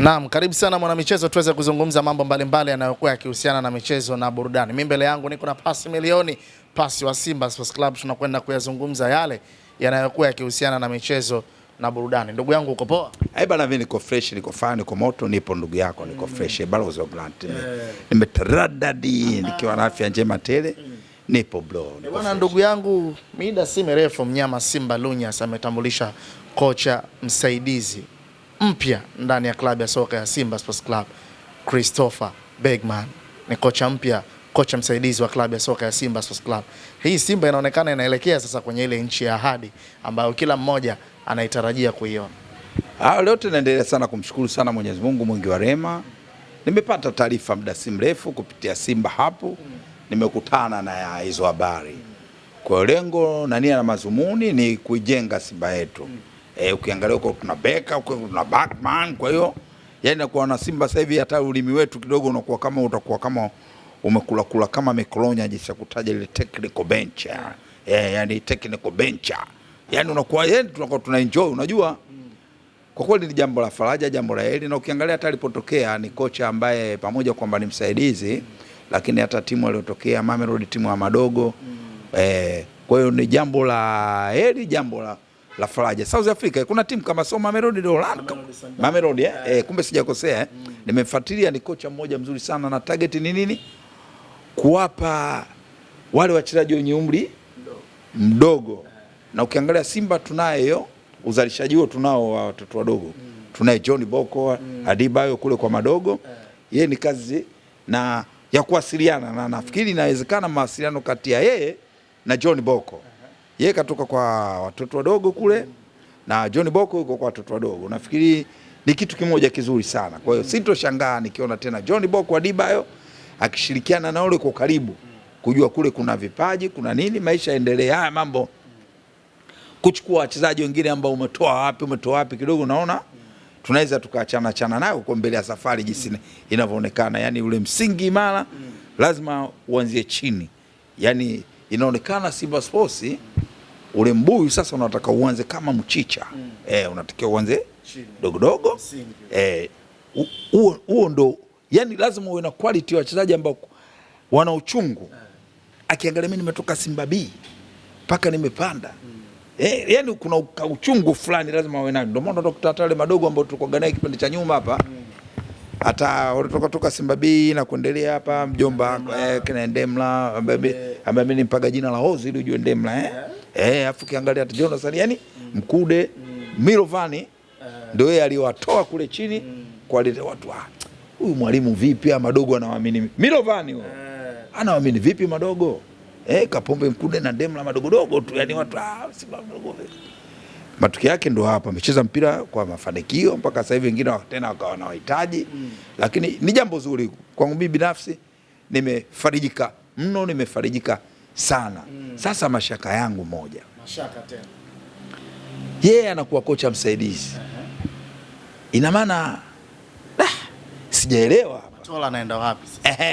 Naam, karibu sana mwana michezo tuweze kuzungumza mambo mbalimbali yanayokuwa yakihusiana na michezo na burudani. Mimi mbele yangu niko na pasi milioni, pasi wa Simba Sports Club, tunakwenda kuyazungumza yale yanayokuwa yakihusiana na michezo na burudani. Ndugu yangu uko poa? Bana, mimi niko fresh, niko fine, niko moto, nipo ndugu yako, niko fresh. Balozi Grant. Nimetaradadi nikiwa na afya njema tele. Nipo bro. Bwana ndugu yangu, mida si mirefu mnyama Simba Lunyas ametambulisha kocha msaidizi mpya ndani ya klabu ya soka ya Simba Sports Club. Christopher Bergman ni kocha mpya, kocha msaidizi wa klabu ya soka ya Simba Sports Club. Hii Simba inaonekana inaelekea sasa kwenye ile nchi ya ahadi ambayo kila mmoja anaitarajia kuiona. Leo tunaendelea sana kumshukuru sana Mwenyezi Mungu mwingi wa rehema. Nimepata taarifa muda si mrefu kupitia Simba hapo. Nimekutana na hizo habari. Kwa lengo na nia na mazumuni ni kuijenga Simba yetu. Ukiangalia huko tuna beka, huko tuna backman, kwa hiyo yani nakuwa na Simba sasa hivi hata ulimi wetu kidogo unakuwa kama utakuwa kama umekula kama mekolonya jinsi ya kutaja ile technical bench. Yani technical bench. Yani unakuwa yani tunakuwa tuna enjoy, unajua. Kwa kweli ni jambo la faraja, jambo la heri, na ukiangalia hata alipotokea ni kocha ambaye pamoja kwamba ni msaidizi lakini hata timu aliyotokea Mamelodi timu ya madogo. Kwa hiyo ni jambo la heri, jambo la faraja. South Africa kuna timu kama Mamelodi ndio Mamelodi kumbe sijakosea. Nimefuatilia, ni kocha mmoja mzuri sana na target ni nini? Kuwapa wale wachezaji wenye umri mdogo. Na ukiangalia Simba tunayo uzalishaji huo, tunao wa watoto wadogo. Tunaye John Boko, Adibayo kule kwa madogo. Yeye ni kazi na ya kuwasiliana, na nafikiri inawezekana mawasiliano kati ya yeye na John Boko. Yeye katoka kwa watoto wadogo kule na John Boko yuko kwa watoto wadogo. Nafikiri ni kitu kimoja kizuri sana. Kwa hiyo sitoshangaa nikiona tena John Boko Adibayo akishirikiana na wale kwa karibu, kujua kule kuna vipaji, kuna nini, maisha endelee. Haya mambo kuchukua wachezaji wengine ambao umetoa wapi kidogo, naona tunaweza tukaachana nayo kwa mbele ya safari jinsi inavyoonekana. Yani ule msingi imara lazima uanzie chini. Yani inaonekana Simba Sports ule mbuyu sasa unataka uanze kama mchicha. Unatakiwa uanze dogo. Huo ndo yani lazima uwe na quality ya wachezaji ambao wana uchungu. Akiangalia mimi nimetoka Simba B mpaka nimepanda. Yani kuna uchungu fulani lazima uwe nao. Ndio maana tunataka wale madogo ambao tulikuwa naye kipindi cha nyuma hapa. Hata walitoka Simba B na kuendelea hapa mjomba kina Ndemla ambaye mimi nimpaga jina la Hozi ili ujue Ndemla afu kiangalia hata Jonathan yani Mkude Milovani ndio yeye aliwatoa kule chini kwa wale watu. Huyu mwalimu vipi madogo anawaamini Milovani huyo? Anawaamini vipi madogo? Kapombe Mkude na Ndemla madogo tu yani watu Simba madogo. Matokeo yake ndo hapa amecheza mpira kwa mafanikio mpaka sasa hivi wengine tena wakawa na wahitaji. Lakini ni jambo zuri kwangu mimi binafsi, nimefarijika mno, nimefarijika sana. Sasa mashaka yangu moja. Mashaka tena. Yeye anakuwa kocha msaidizi. Ina maana sijaelewa hapa. Tola anaenda wapi sasa?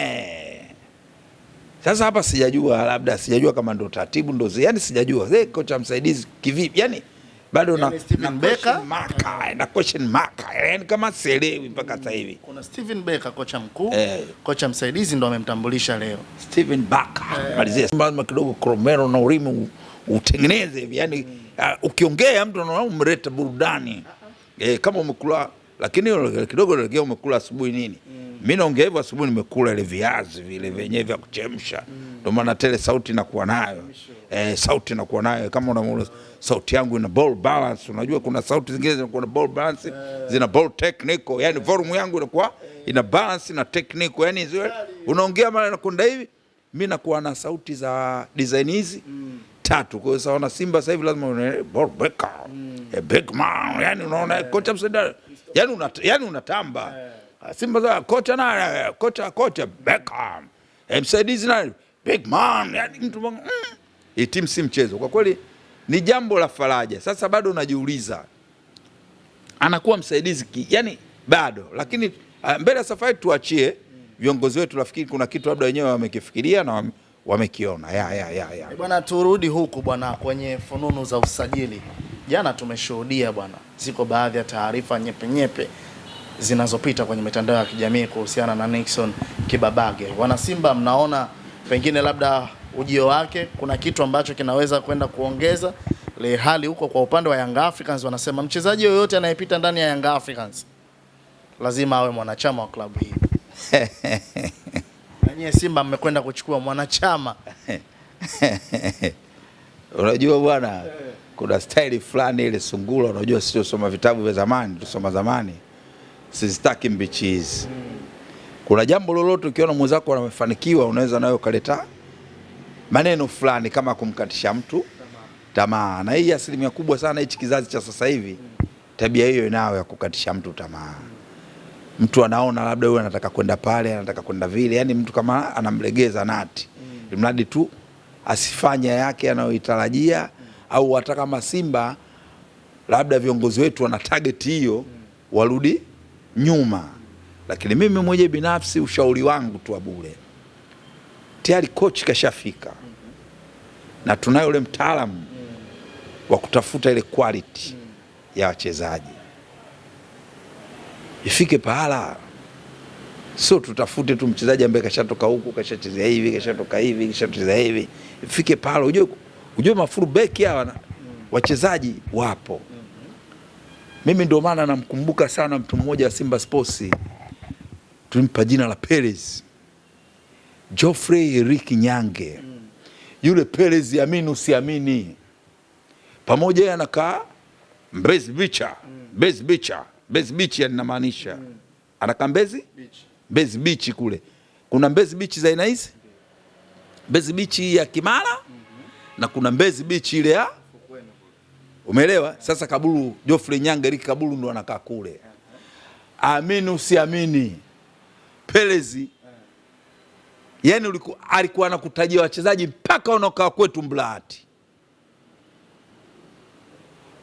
Sasa hapa sijajua kama ndo taratibu ndo yani sijajua. Kocha msaidizi kivipi? Yani bado na Steven Becker na question mark. Yani kama sielewi mpaka sasa hivi. Kuna Steven Becker kocha mkuu, kocha msaidizi ndo amemtambulisha leo. Steven Becker. Malizia lazima kidogo Cromero na Urimu utengeneze hivi. Yani ukiongea mtu anaona umeleta burudani. Kama umekula lakini kidogo legea umekula asubuhi nini? Mimi naongea hivyo asubuhi nimekula ile viazi vile vyenyewe vya kuchemsha. Ndio maana tele sauti inakuwa nayo. Sauti inakuwa nayo kama unaona sauti yangu ina ball balance. Unajua kuna sauti zingine zinakuwa na ball balance, zina ball technical. Yani volume yangu inakuwa ina balance na technical. Yani unaongea mara inakwenda hivi, mimi nakuwa na sauti za design hizi tatu. Kwa hiyo sawa Simba sasa hivi lazima una ball Becker. Bergman, yani unaona kocha msaidizi. Yani unatamba. Simba za kocha Becker. Msaidizi na Bergman, yani mtu hii timu si mchezo. Kwa kweli ni jambo la faraja. Sasa bado najiuliza anakuwa msaidizi yani bado, lakini mbele ya safari tuachie viongozi wetu. Nafikiri kuna kitu labda wenyewe wamekifikiria na wamekiona. Bwana, turudi huku bwana kwenye fununu za usajili. Jana tumeshuhudia bwana, ziko baadhi ya taarifa nyepe zinazopita kwenye mitandao ya kijamii kuhusiana na Nixon Kibabage. Wana Simba, mnaona pengine labda ujio wake kuna kitu ambacho kinaweza kwenda kuongeza le hali huko? Kwa upande wa Young Africans wanasema mchezaji yoyote anayepita ndani ya Young Africans lazima awe mwanachama wa klabu hii. Na nyie Simba mmekwenda kuchukua mwanachama. Unajua bwana, kuna style fulani ile sungura, unajua sisi tusoma vitabu vya zamani, tusoma zamani. Sizitaki mbichi hizi. Kuna jambo lolote ukiona mwenzako amefanikiwa, unaweza nayo kaleta maneno fulani kama kumkatisha mtu tamaa. Na hii asilimia kubwa sana hichi kizazi cha sasa hivi tabia hiyo inao ya kukatisha mtu tamaa. Mtu anaona labda huyu anataka kwenda pale, anataka kwenda vile, yani mtu kama anamlegeza nati. Mradi tu asifanye yake anayoitarajia, au hata kama Simba labda viongozi wetu wana target hiyo, warudi nyuma. Lakini mimi mwenyewe binafsi ushauri wangu tu bure. Tayari coach kashafika. Na tunayo yule mtaalamu wa kutafuta ile quality ya wachezaji. Ifike pahala sio tutafute tu mchezaji ambaye kashatoka huku, kashacheza hivi, kashatoka hivi, kashacheza hivi. Ifike pahala ujue mafuru beki hawa wachezaji wapo. Mimi ndio maana namkumbuka sana mtu mmoja wa Simba Sports, tulimpa jina la Perez, Geoffrey Eric Nyange. Yule Perez, amini usiamini, pamoja yeye anakaa Mbezi Beach yanamaanisha anakaa Mbezi Beach kule. Kuna Mbezi Beach za aina hizi, Mbezi Beach ya Kimara na kuna Mbezi Beach ile ya, umeelewa? Sasa Kaburu, Geoffrey Nyange Eric Kaburu ndo anakaa kule. Amini usiamini, Perez yani alikuwa anakutajia wachezaji mpaka wanaokaa kwetu Mblahati.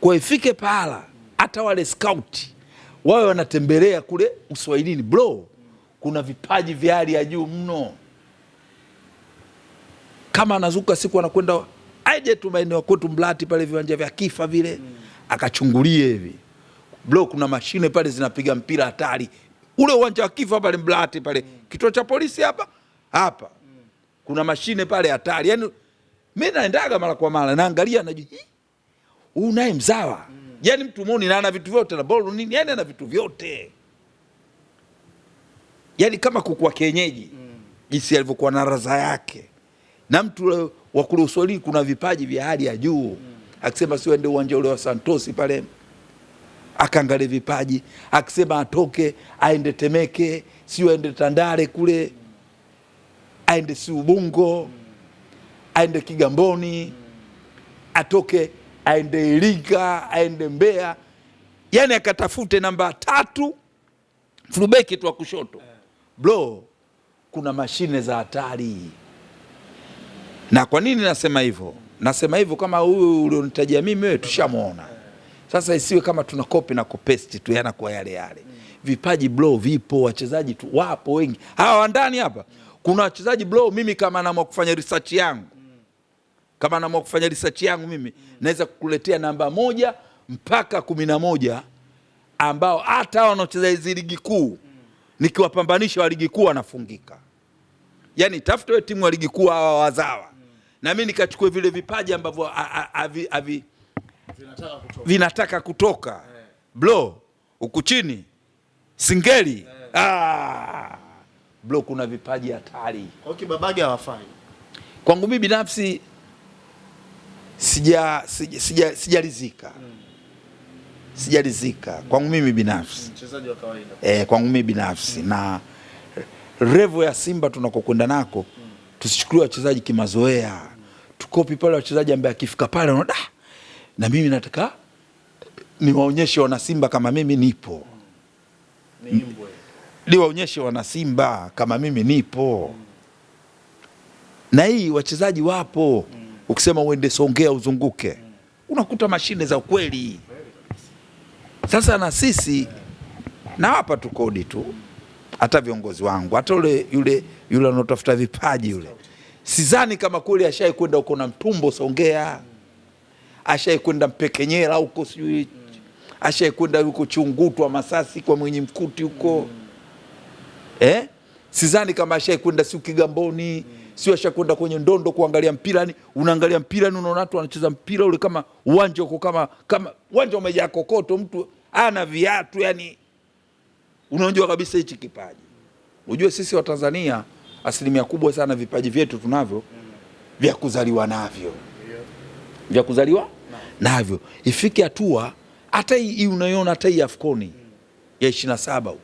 Kwa ifike pahala hata wale scout wao wanatembelea kule Uswahilini, bro, kuna vipaji vya hali ya juu mno. Kama anazuka siku anakwenda aje tu maeneo kwetu Mblahati pale viwanja vya Kifa vile, akachungulie hivi, bro, kuna mashine pale zinapiga mpira hatari. Ule uwanja wa Kifa pale Mblahati pale, kituo cha polisi hapa kuna mashine pale hatari. Yani mimi naendaga mara kwa mara naangalia, najua huyu naye mzawa. Yani mtu muone na ana vitu vyote na ball nini, yani ana vitu vyote. Yani kama kuku wa kienyeji, jinsi alivyokuwa na raza yake. Na mtu wa kule Uswahili kuna vipaji vya hali ya juu. Akisema sio ende uwanja ule wa Santos pale, akaangalia vipaji. Akisema atoke aende Temeke, sio aende Tandale kule, aende si Ubungo, aende Kigamboni, atoke aende Iringa, aende Mbeya, yani akatafute namba 3 fulbeki tu wa kushoto. Bro, kuna mashine za hatari. Na kwa nini nasema hivyo? Nasema hivyo kama huyu ulionitajia mimi wewe tushamuona. Sasa isiwe kama tuna copy na paste tu yana kwa yale. Vipaji bro vipo, wachezaji tu wapo wengi. Hawa ndani hapa kuna wachezaji bro, mimi kama naamua kufanya research yangu. Kama naamua kufanya research yangu mimi, naweza kukuletea namba 1 mpaka 11 ambao hata wanaocheza hizo ligi kuu nikiwapambanisha wa ligi kuu wanafungika. Yani tafuta wewe timu wa ligi kuu hawa wazawa. Na mimi nikachukua vile vipaji ambavyo vinataka kutoka. Bro, huku chini Singeli. Bro, kuna vipaji hatari. Kwa Kibabage hawafai. Kwangu mimi binafsi sijalizika. Sijalizika kwangu mimi binafsi. Mchezaji wa kawaida. Kwangu mimi binafsi na revo ya Simba tunakokwenda nako, tusichukulie wachezaji kimazoea. Tukopi pale wachezaji ambao akifika pale unaona na mimi nataka niwaonyeshe wana Simba kama mimi nipo. Niwaonyeshe wana Simba kama mimi nipo. Na hii wachezaji wapo. Ukisema uende Songea uzunguke, unakuta mashine za ukweli. Sasa na sisi na hapa tukodi tu, hata viongozi wangu, hata yule anotafuta vipaji yule, sidhani kama kule ashai kwenda huko na Mtumbo Songea, ashai kwenda Mpekenyera huko, sijui ashakwenda huko Chungutwa Masasi kwa Mwenye Mkuti huko. Sidhani kama ashakwenda si Kigamboni, sio ashakwenda kwenye ndondo kuangalia mpira. Ni unaangalia mpira ni unaona watu wanacheza mpira ule kama uwanja uko kama uwanja umejaa kokoto, mtu ana viatu, yani unajua kabisa hichi kipaji. Unajua sisi wa Tanzania asilimia kubwa sana vipaji vyetu tunavyo vya kuzaliwa navyo. Vya kuzaliwa navyo. Ifike hatua hata hii unaiona, hata hii AFCON ya 27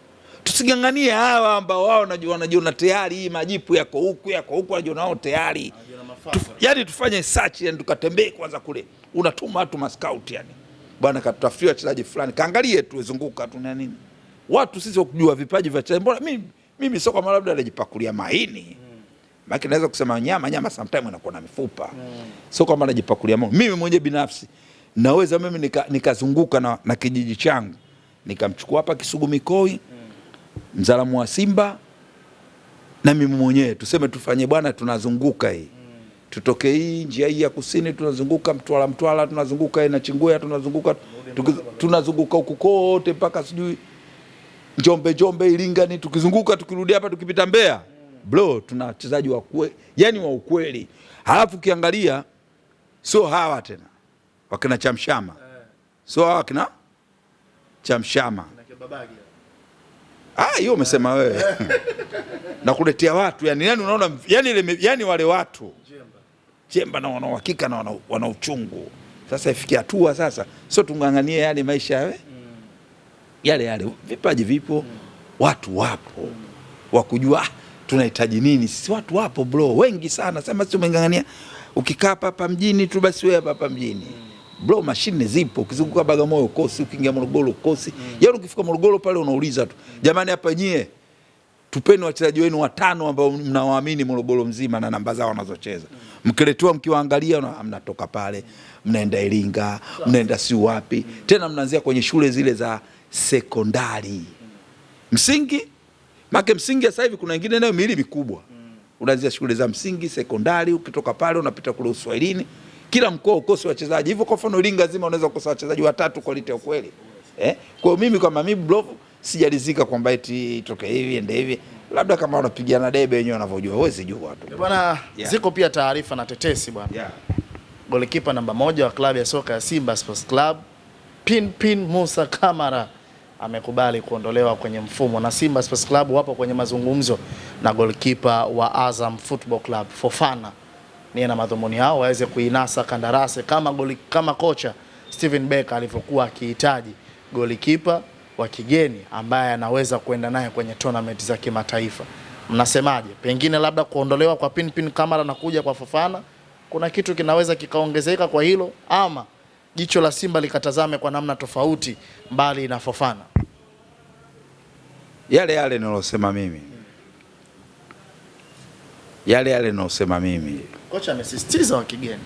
tusiganganie hawa ambao wao wanajiona tayari hii majipu yako huku wanajiona wao tayari. Yani tufanye search, yani tukatembee kwanza kule. Unatuma watu mascout, yani bwana katutafutia wachezaji fulani, kaangalie tu zunguka tu na nini. Watu sisi wakujua vipaji vya wachezaji. Mbona mimi sio kama labda anajipakulia mahini. Maki naweza kusema nyama sometimes inakuwa na mifupa. Sio kama anajipakulia mahini. Mimi mwenyewe binafsi naweza mimi nikazunguka na kijiji changu. Nikamchukua hapa Kisugu Mikoi, mzalamu wa Simba, na mimi mwenyewe tuseme tufanye bwana, tunazunguka hii. Tutoke hii njia hii ya kusini, tunazunguka Mtwara, tunazunguka na Chinguya, tunazunguka huko kote mpaka sijui Njombe Iringa, ni tukizunguka tukirudi hapa tukipita Mbeya. Bro, tuna wachezaji wa kweli, yani wa ukweli. Halafu kiangalia sio hawa tena wakina Chamshama. Sio hawa wakina Chamshama. Hiyo umesema wewe. Na kuletea watu yani unaona yani wale watu Jemba na wana uhakika na wana uchungu. Sasa ifikia hatua sasa sio tunganganie yani maisha yale vipaji vipo, watu wapo wa kujua tunahitaji nini. Sisi watu wapo bro wengi sana, sema sio umengangania ukikaa hapa mjini tu basi wewe hapa mjini. Bro, mashine zipo, ukizunguka Bagamoyo ukosi, ukiingia Morogoro ukosi. Yaani ukifika Morogoro pale unauliza tu, jamani hapa nyie tupeni wachezaji wenu 5 ambao mnawaamini Morogoro mzima na namba zao wanazocheza. Mkiletua mkiwaangalia mnatoka pale, mnaenda Iringa, mnaenda si wapi. Tena mnaanzia kwenye shule zile za sekondari. Msingi, msingi sasa hivi kuna wengine nayo miili mikubwa. Unaanzia shule za msingi, sekondari, ukitoka pale unapita kule Uswahilini. Kila mkoa ukosi wachezaji. Hivyo kwa mfano Iringa nzima unaweza kukosa wachezaji 3 kwa lite ukweli. Kwa mimi kama mimi bro sijalizika kwamba eti itoke hivi ende hivi. Labda kama wanapigana debe wenyewe wanavyojua, wewe sijua tu. Bwana, ziko pia taarifa na tetesi bwana. Golikipa namba 1 wa klabu ya soka ya Simba Sports Club, Pin Musa Kamara amekubali kuondolewa kwenye mfumo, na Simba Sports Club wapo kwenye mazungumzo na golikipa wa Azam Football Club Fofana. Ni na madhumuni hao waweze kuinasa kandarasi kama kocha Steven Becker alivyokuwa akihitaji golikipa wa kigeni ambaye anaweza kuenda naye kwenye tournament za kimataifa. Mnasemaje? Pengine labda kuondolewa kwa Pin Kamara na kuja kwa Fofana, kuna kitu kinaweza kikaongezeka kwa hilo, ama jicho la Simba likatazame kwa namna tofauti mbali na Fofana? Yale nilosema mimi. Yale nilosema mimi. Kocha amesisitiza wa kigeni.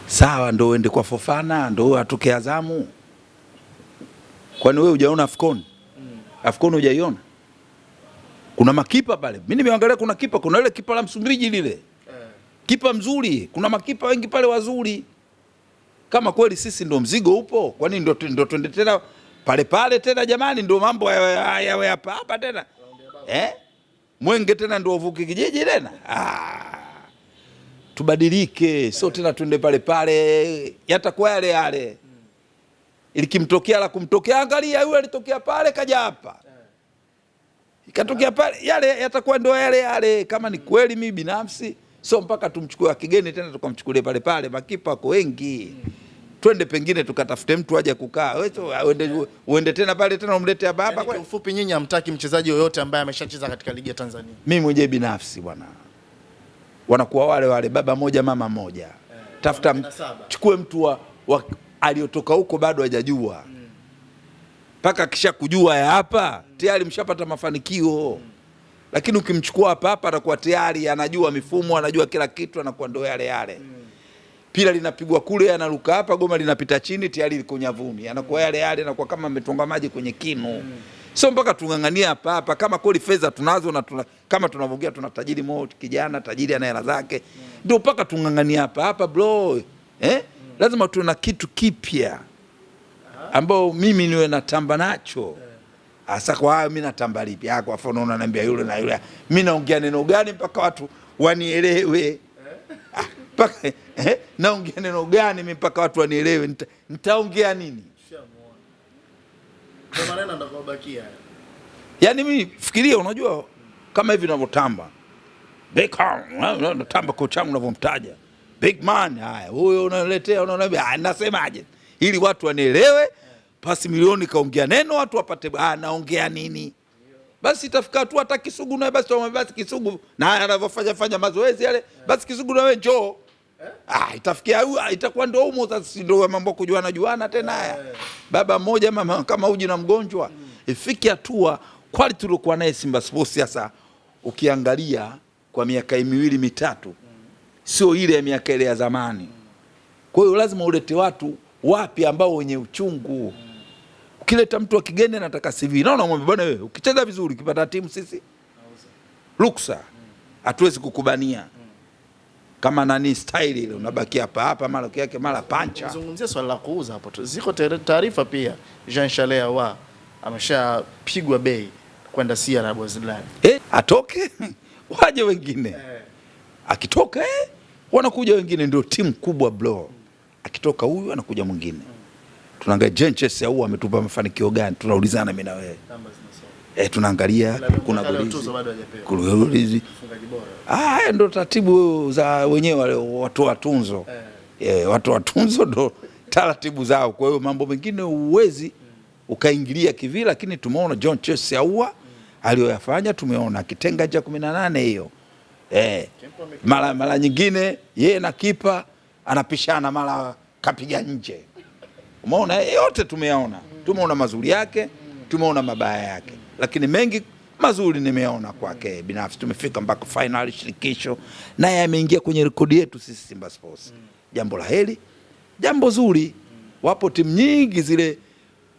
Sawa, ndio uende kwa Fofana, ndio atoke Azamu. Kwani wewe hujaona AFCON? AFCON hujaiona? Kuna makipa pale. Mimi nimeangalia kuna kipa, kuna ile kipa la Msumbiji lile. Kipa mzuri, kuna makipa wengi pale wazuri. Kama kweli sisi ndio mzigo upo, kwani ndio twende tena pale tena jamani, ndio mambo yawe hapa tena. Mwenge tena ndio uvuke kijiji tena. Tubadilike, sio tena twende pale. Yatakuwa yale. Ilikimtokea la kumtokea, angalia yule alitokea pale kaja hapa. Ikatokea pale, yale yatakuwa ndio yale. Kama ni kweli mimi binafsi sio mpaka tumchukue wa kigeni tena tukamchukulie pale, makipa wako wengi. Twende pengine tukatafute mtu aje kukaa. Wewe uende tena pale tena umlete hapa. Kwa ufupi nyinyi hamtaki mchezaji yoyote ambaye ameshacheza katika ligi ya Tanzania? Mimi mwenyewe binafsi bwana. Wanakuwa wale baba moja mama moja. Tafuta chukue mtu aliyotoka huko bado hajajua. Paka kisha kujua ya hapa tayari mshapata mafanikio. Lakini ukimchukua hapa atakuwa tayari anajua mifumo, anajua kila kitu, anakuwa ndo yale. Pila linapigwa kule, analuka hapa, goma linapita chini, tayari liko nyavuni. Anakuwa yale, anakuwa kama ametonga maji kwenye kinu. Sio mpaka tungangania hapa. Kama kweli fedha tunazo na kama tunavyoongea tuna tajiri mmoja kijana, tajiri ana hela zake. Ndio mpaka tungangania hapa bro. Lazima tuna kitu kipya. ambao mimi niwe natamba nacho. Asa kwa hayo mimi natamba lipi? Kwa mfano unaniambia yule na yule. Mimi naongea neno gani mpaka watu wanielewe? Mpaka naongea neno gani mimi mpaka watu wanielewe? Nitaongea nini? Kwa maneno ndio kubakia. Yaani mimi fikiria, unajua kama hivi ninavyotamba. Beckham, natamba kocha wangu ninavyomtaja. Big man, haya huyo unaletea unaambia nasemaje? Ili watu wanielewe, pasi milioni kaongea neno watu wapate naongea nini? Basi itafika tu hata Kisugu na basi tumwambia basi Kisugu na anavyofanya mazoezi yale, basi Kisugu na wewe njoo. Itafikia itakuwa ndio humo sasa, ndio mambo kujuana tena haya. Baba mmoja mama kama uji na mgonjwa. Ifike hatua quality tulikuwa naye Simba Sports sasa ukiangalia kwa miaka 2 mitatu sio ile ya miaka ile ya zamani. Kwa hiyo lazima ulete watu wapi ambao wenye uchungu. Ukileta mtu wa kigeni anataka CV. Naona mwambie bwana wewe ukicheza vizuri ukipata timu sisi ruksa. Hatuwezi kukubania. Kama nani style ile unabaki hapa mara yake mara pancha. Zungumzia swala la kuuza hapo tu. Ziko taarifa pia Jean Charles Ahoua ameshapigwa bei kwenda CR Belouizdad. Atoke waje wengine. Akitoka wanakuja wengine, ndio timu kubwa bro. Akitoka huyu anakuja mwingine. Tunaangalia Jean Charles Ahoua ametupa mafanikio gani? Tunaulizana mimi na wewe. Tunaangalia kuna golizi. Ndio taratibu za wenyewe wale watu wa tunzo. Watu wa tunzo ndio taratibu zao. Kwa hiyo mambo mengine uwezi ukaingilia kivile, lakini tumeona Jean Charles Ahoua aliyoyafanya, tumeona kitenga cha 18 hiyo. Mara nyingine yeye na kipa anapishana, mara kapiga nje. Umeona yote tumeona. Tumeona mazuri yake, tumeona mabaya yake. Lakini mengi mazuri nimeona kwake binafsi. Tumefika mpaka final shirikisho naye ameingia kwenye rekodi yetu sisi Simba Sports. Jambo la heri, jambo zuri. Wapo timu nyingi zile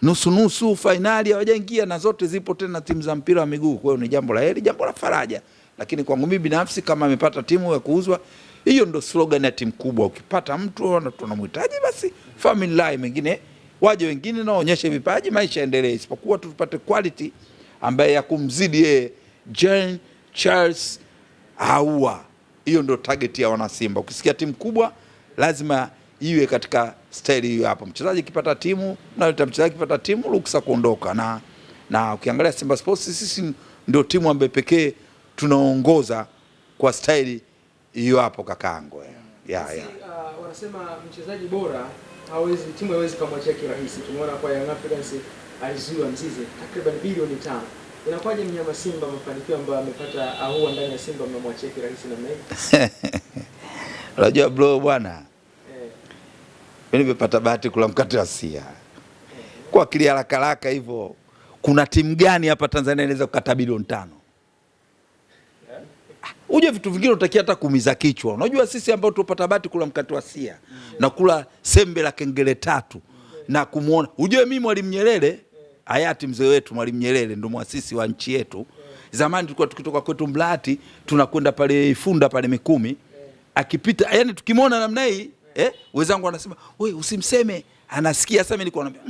nusu finali hawajaingia na zote zipo tena timu za mpira wa miguu. Kwa hiyo ni jambo la heri, jambo la faraja. Lakini kwangu mimi binafsi kama amepata timu ya kuuzwa, hiyo ndo slogan ya timu kubwa. Ukipata mtu tunamhitaji basi family line, mengine waje wengine na waonyeshe vipaji, maisha endelee. Isipokuwa tupate quality ambaye ya kumzidi yeye Jean Charles Ahoua. Hiyo ndo target ya wana Simba. Ukisikia timu kubwa lazima iwe katika style hiyo hapo. Mchezaji kipata timu na mchezaji kipata timu ruksa kuondoka. Na ukiangalia Simba Sports sisi ndio timu ambayo pekee tunaongoza kwa style hiyo hapo kakaango. Wanasema mchezaji bora timu haiwezi kumwachia kirahisi. Tumeona kwa Young Africans alizuiwa Mzize takriban bilioni 5. Inakuwaje mnyama Simba mafanikio ambayo amepata Ahoua ndani ya Simba mmemwachia kirahisi namna hii? Unajua bro bwana. Mimi nimepata bahati kula mkate wa sia. Kwa akili haraka hivyo, kuna timu gani hapa Tanzania inaweza kukata bilioni 5? Uje vitu vingine utakia hata kuumiza kichwa. Unajua sisi ambao tupata bahati kula mkate wa sia na kula sembe la kengele 3 na kumuona. Ujue mimi Mwalimu Nyerere, hayati mzee wetu Mwalimu Nyerere ndio muasisi wa nchi yetu. Zamani tulikuwa tukitoka kwetu Mlati tunakwenda pale Ifunda pale Mikumi. Akipita yani tukimwona namna hii wenzangu wanasema wewe usimseme, anasikia. Sasa mimi nilikuwa naambia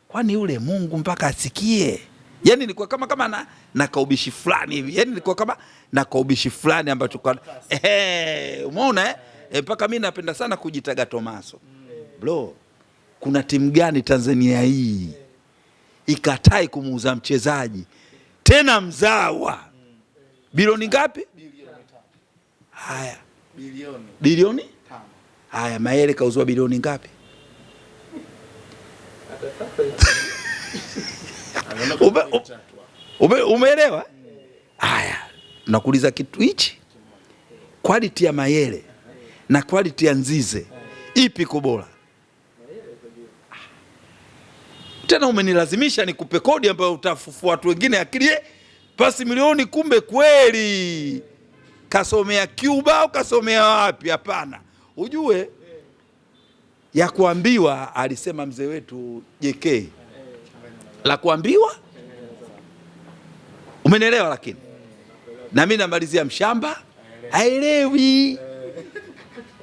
kwani yule Mungu mpaka asikie? Yani nilikuwa kama na kaubishi fulani hivi. Yani nilikuwa kama na kaubishi fulani ambacho kwa umeona mpaka mimi napenda sana kujitaga Tomaso. Bro, kuna timu gani Tanzania hii ikatai kumuuza mchezaji tena mzawa? Bilioni ngapi? Bilioni 5. Haya. Bilioni 5. Haya, Mayele kauzwa bilioni ngapi? Umeelewa? Haya, nakuuliza kitu hichi. Quality ya Mayele na quality ya Nzize ipi iko bora? Tena umenilazimisha nikupe kodi ambayo utafufua watu wengine akili pasi milioni, kumbe kweli kasomea Cuba au kasomea wapi? Hapana. Ujue ya kuambiwa, alisema mzee wetu JK, la kuambiwa umenielewa. Lakini na mimi namalizia mshamba haelewi.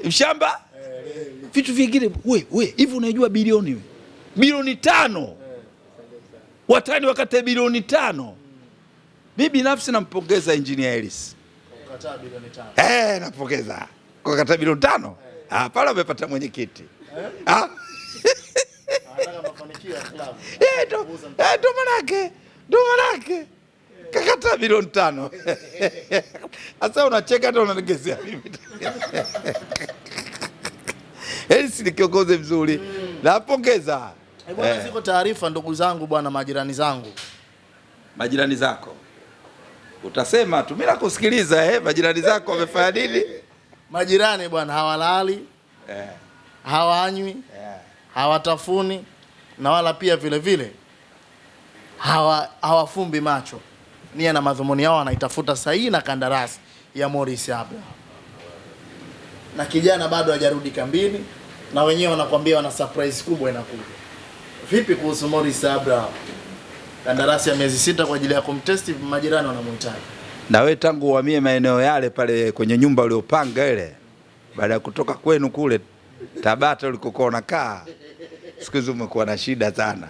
Mshamba vitu vingine wewe hivi unajua bilioni wewe bilioni 5. Watani wakate bilioni 5. Mimi binafsi nampongeza Engineer Hersi. Kukataa bilioni 5. Napongeza. Kukataa bilioni 5? Pale amepata mwenyekiti. Anataka mafanikio ya klabu. Ndo manake. Kakata bilioni 5. Sasa unacheka hata unanigezea mimi. Hersi ni kiongozi mzuri. Napongeza. Bwana, ziko taarifa ndugu zangu bwana, majirani zangu. Majirani zako. Utasema tu mimi nakusikiliza majirani zako wamefanya nini? Majirani bwana hawalali. Hawanywi. Hawatafuni na wala pia vile vile hawafumbi macho. Nia na madhumuni yao wanaitafuta sahihi na kandarasi ya Morris Abraham. Na kijana bado hajarudi kambini na wenyewe wanakuambia wana surprise kubwa inakuja. Vipi kuhusu Morris Abraham? Kandarasi ya miezi 6 kwa ajili ya kumtesti, majirani wanamhitaji. Na wewe tangu uhamie maeneo yale pale kwenye nyumba uliopanga ile, baada ya kutoka kwenu kule Tabata ulikokuwa unakaa, siku hizo umekuwa na shida sana.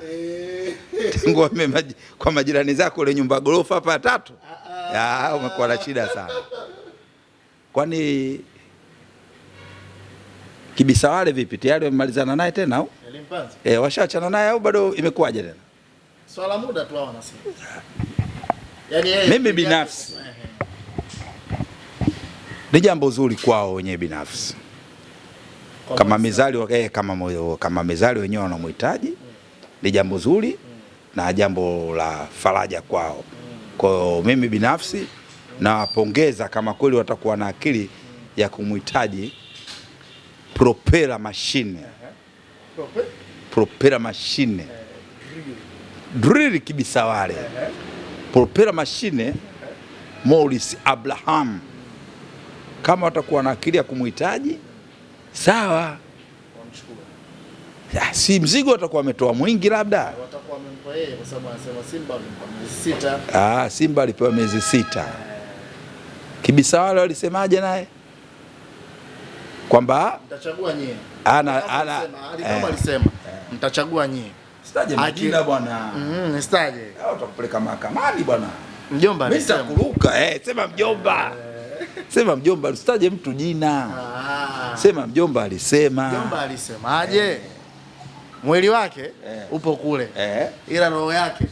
Tangu uhamie kwa majirani zako ile nyumba gorofa hapa 3. Umekuwa na shida sana. Kwani Kibisawale vipi? Tayari wamemalizana naye tena au? Washaachana naye au bado imekuwaje tena? Swala muda tu hao wanasema. Mimi binafsi ni jambo zuri kwao wenyewe binafsi. Kama mezali kama mezali wenyewe wanamhitaji, ni jambo zuri na jambo la faraja kwao. Kwa hiyo mimi binafsi nawapongeza kama kweli watakuwa na akili ya kumhitaji Propeller machine. Propeller machine. Drill Kibisawale. Propeller machine Morris Abraham. Kama watakuwa na akili ya kumhitaji, sawa. Si mzigo watakuwa wametoa mwingi labda. Watakuwa wamempa yeye kwa sababu anasema Simba alimpa miezi 6. Simba alipewa miezi 6. Kibisawale walisemaje naye? Kwamba mtachagua nyie. Alisema mtachagua nyie. Sitaje majina bwana. Sitaje. Utakupeleka mahakamani bwana. Mjomba alisema. Mimi nitakuruka. Sema mjomba. Sema mjomba, usitaje mtu jina. Sema mjomba alisema. Mjomba alisemaje? Mwili wake upo kule. Ila roho yake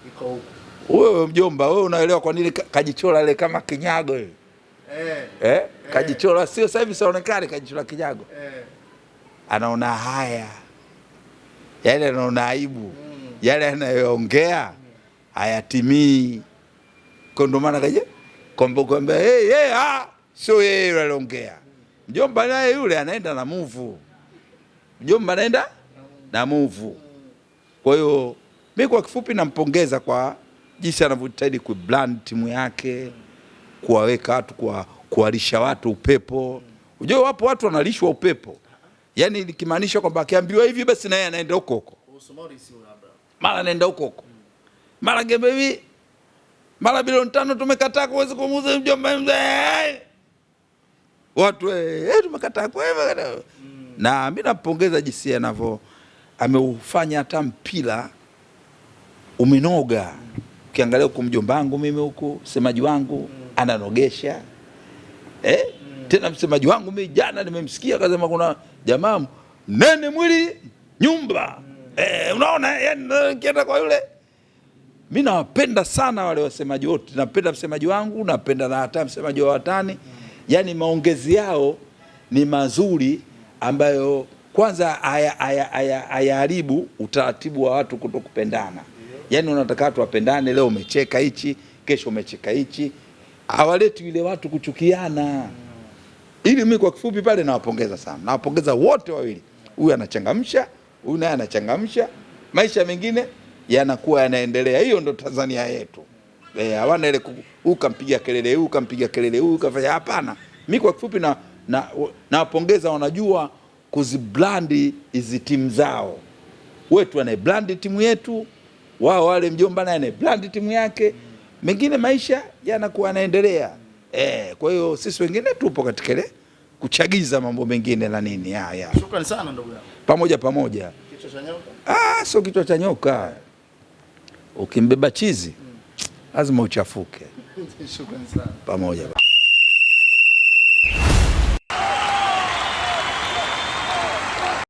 iko huko. Wewe mjomba, wewe unaelewa kwa nini kajichora ile kama kinyago ile? Kajichora sio sasa hivi saonekane kajichora kinyago. Anaona haya. Yale anaona aibu. Yale anayoongea hayatimii. Kwa ndo maana kaje kwamba sio yeye anaongea. Mjomba naye yule anaenda na move. Mjomba anaenda na move. Kwa hiyo mimi kwa kifupi nampongeza kwa jinsi anavyojitahidi kubrand timu yake, kuwaweka watu, kuwalisha watu upepo. Unajua wapo watu wanalishwa upepo. Yaani nikimaanisha kwamba akiambiwa hivi basi naye anaenda huko huko. Mara anaenda huko huko. Mara gebevi. Mara bilioni 5 tumekataa kuweza kumuuza mjomba mzee. Watu tumekataa kwa hivyo. Na mimi nampongeza jinsi anavyo ameufanya hata mpira umenoga. Ukiangalia huko mjomba wangu mimi huko, msemaji wangu ananogesha. Tena msemaji wangu mimi jana nimemsikia akasema kuna jamaa nene mwili nyumba. Unaona yani kienda kwa yule. Mimi nawapenda sana wale wasemaji wote. Napenda msemaji wangu, napenda na hata msemaji wa watani. Yani maongezi yao ni mazuri ambayo kwanza hayaharibu utaratibu wa watu kutokupendana. Yani unataka watu wapendane, leo umecheka hichi, kesho umecheka hichi. Hawaleti ile watu kuchukiana. Ili mimi kwa kifupi pale nawapongeza sana. Nawapongeza wote wawili. Huyu anachangamsha, huyu naye anachangamsha. Maisha mengine yanakuwa yanaendelea. Hiyo ndo Tanzania yetu. Hawana ile ukampiga kelele, ukampiga kelele, ukafanya hapana. Mimi kwa kifupi nawapongeza wanajua kuzibrandi hizi timu zao. Wetu anayebrandi timu yetu, wao wale mjomba naye anayebrandi timu yake. Mengine maisha yanakuwa yanaendelea. Kwa hiyo sisi wengine tupo katika ile kuchagiza mambo mengine na nini. Shukrani sana ndugu yangu. Pamoja. kichwa cha nyoka? Sio kichwa cha nyoka. Ukimbeba chizi lazima uchafuke. Shukrani sana. Pamoja.